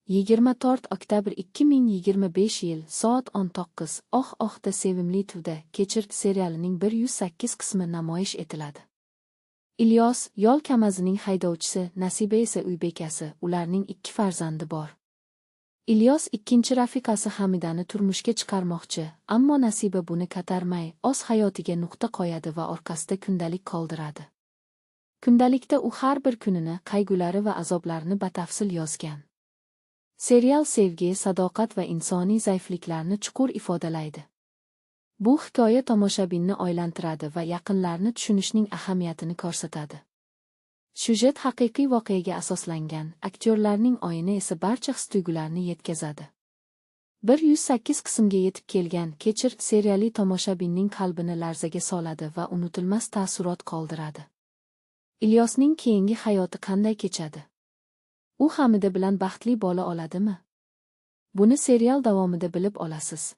24 oktyabr 2025 yil soat 19:00 Oh-ohda sevimli tuvda kechir serialining 108 qismi namoyish etiladi. Ilyos yol Kamazining haydovchisi, Nasiba esa uy bekasi, ularning 2 farzandi bor. Ilyos ikkinchi rafiqasi Hamidani turmushga chiqarmoqchi, ammo Nasiba buni ko'tarmay, o'z hayotiga nuqta qo'yadi va orqasida kundalik qoldiradi. Kundalikda u har bir kunini, qayg'ulari va azoblarini batafsil yozgan. Serial sevgi, sadoqat va insoniy zaifliklarni chuqur ifodalaydi. Bu hikoya tomoshabinni o'ylantiradi va yaqinlarni tushunishning ahamiyatini ko'rsatadi. Syujet haqiqiy voqeaga asoslangan, aktyorlarning o'yini esa barcha his-tuyg'ularni yetkazadi. 108 qismga yetib kelgan Kechir seriali tomoshabinning qalbini larzaga soladi va unutilmas taassurot qoldiradi. Ilyosning keyingi hayoti qanday kechadi? U Hamida bilan baxtli bo'la oladimi? Buni serial davomida bilib olasiz.